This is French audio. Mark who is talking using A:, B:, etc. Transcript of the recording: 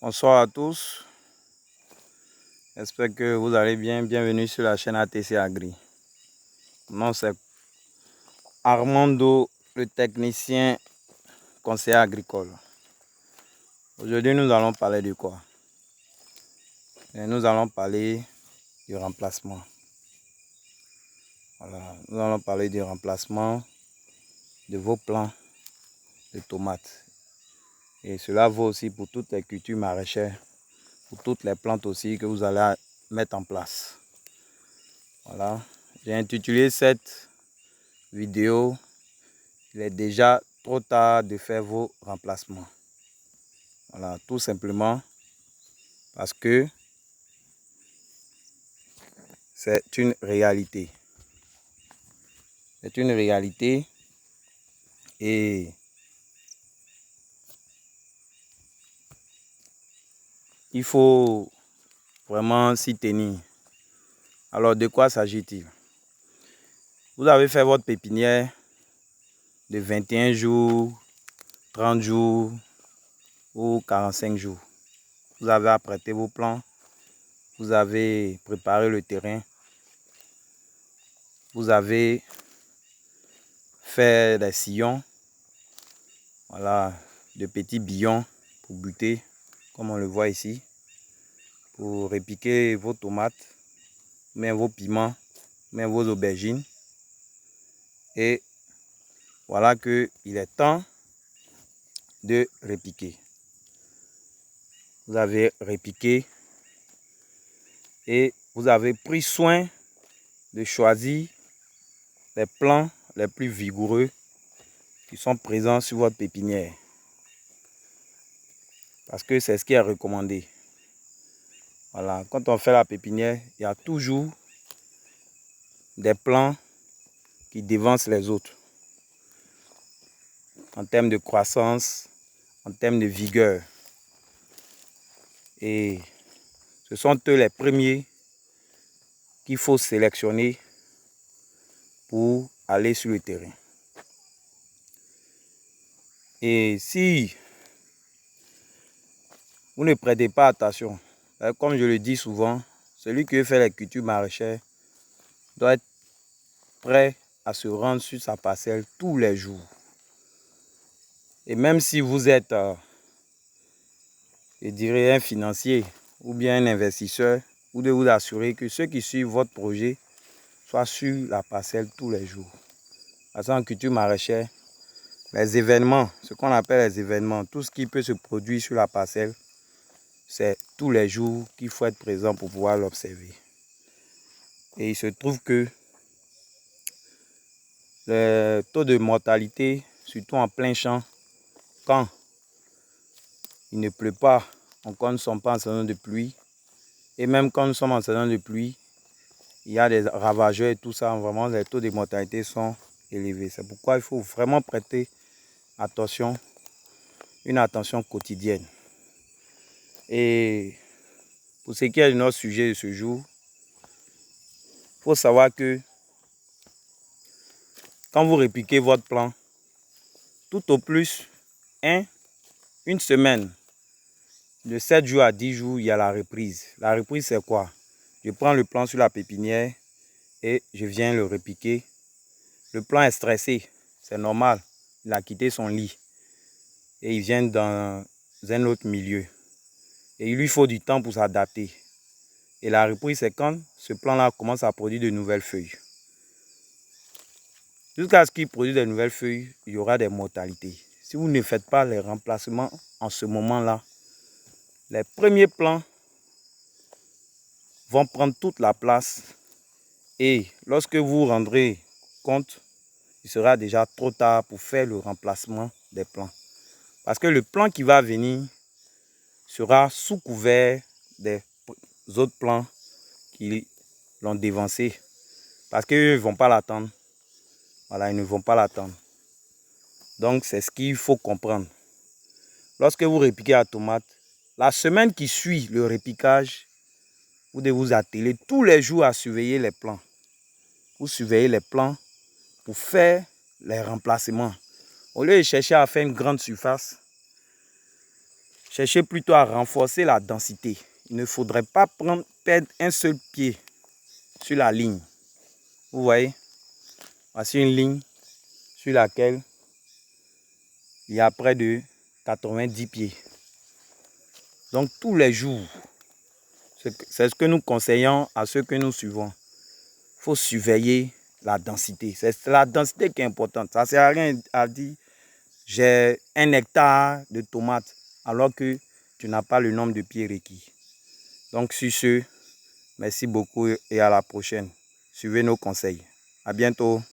A: Bonsoir à tous, j'espère que vous allez bien. Bienvenue sur la chaîne ATC Agri. Mon nom c'est Armando, le technicien conseiller agricole. Aujourd'hui nous allons parler de quoi? Nous allons parler du remplacement. Voilà, nous allons parler du remplacement de vos plants de tomates. Et cela vaut aussi pour toutes les cultures maraîchères, pour toutes les plantes aussi que vous allez mettre en place. Voilà, j'ai intitulé cette vidéo « Il est déjà trop tard de faire vos remplacements ». Voilà, tout simplement parce que c'est une réalité. C'est une réalité et il faut vraiment s'y tenir. Alors, de quoi s'agit-il? Vous avez fait votre pépinière de 21 jours, 30 jours ou 45 jours. Vous avez apprêté vos plants, vous avez préparé le terrain, vous avez fait des sillons, voilà, de petits billons pour buter, comme on le voit ici, pour répiquer vos tomates, même vos piments, même vos aubergines. Et voilà qu'il est temps de répiquer. Vous avez répiqué et vous avez pris soin de choisir les plants les plus vigoureux qui sont présents sur votre pépinière. Parce que c'est ce qui est recommandé. Voilà, quand on fait la pépinière, il y a toujours des plants qui devancent les autres. En termes de croissance, en termes de vigueur. Et ce sont eux les premiers qu'il faut sélectionner pour aller sur le terrain. Et si vous ne prêtez pas attention, comme je le dis souvent, celui qui veut faire les cultures maraîchères doit être prêt à se rendre sur sa parcelle tous les jours. Et même si vous êtes, je dirais, un financier ou bien un investisseur, vous devez vous assurer que ceux qui suivent votre projet soient sur la parcelle tous les jours. Parce qu'en culture maraîchère, les événements, ce qu'on appelle les événements, tout ce qui peut se produire sur la parcelle, c'est tous les jours qu'il faut être présent pour pouvoir l'observer. Et il se trouve que le taux de mortalité, surtout en plein champ, quand il ne pleut pas, quand nous ne sommes pas en saison de pluie, et même quand nous sommes en saison de pluie, il y a des ravageurs et tout ça, vraiment les taux de mortalité sont élevés. C'est pourquoi il faut vraiment prêter attention, une attention quotidienne. Et pour ce qui est de notre sujet de ce jour, il faut savoir que quand vous répiquez votre plant, tout au plus une semaine, de 7 jours à 10 jours, il y a la reprise. La reprise, c'est quoi? Je prends le plant sur la pépinière et je viens le repiquer. Le plant est stressé, c'est normal. Il a quitté son lit et il vient dans un autre milieu. Et il lui faut du temps pour s'adapter. Et la reprise, c'est quand ce plant-là commence à produire de nouvelles feuilles. Jusqu'à ce qu'il produise de nouvelles feuilles, il y aura des mortalités. Si vous ne faites pas les remplacements en ce moment-là, les premiers plants vont prendre toute la place. Et lorsque vous vous rendrez compte, il sera déjà trop tard pour faire le remplacement des plants. Parce que le plant qui va venir sera sous couvert des autres plants qui l'ont dévancé. Parce qu'ils ne vont pas l'attendre. Voilà, ils ne vont pas l'attendre. Donc, c'est ce qu'il faut comprendre. Lorsque vous répiquez la tomate, la semaine qui suit le répiquage, vous devez vous atteler tous les jours à surveiller les plants. Vous surveillez les plants pour faire les remplacements. Au lieu de chercher à faire une grande surface, cherchez plutôt à renforcer la densité. Il ne faudrait pas perdre un seul pied sur la ligne. Vous voyez, voici une ligne sur laquelle il y a près de 90 pieds. Donc tous les jours, c'est ce que nous conseillons à ceux que nous suivons. Il faut surveiller la densité. C'est la densité qui est importante. Ça ne sert à rien à dire j'ai 1 hectare de tomates alors que tu n'as pas le nombre de pieds requis. Donc sur ce, merci beaucoup et à la prochaine. Suivez nos conseils. À bientôt.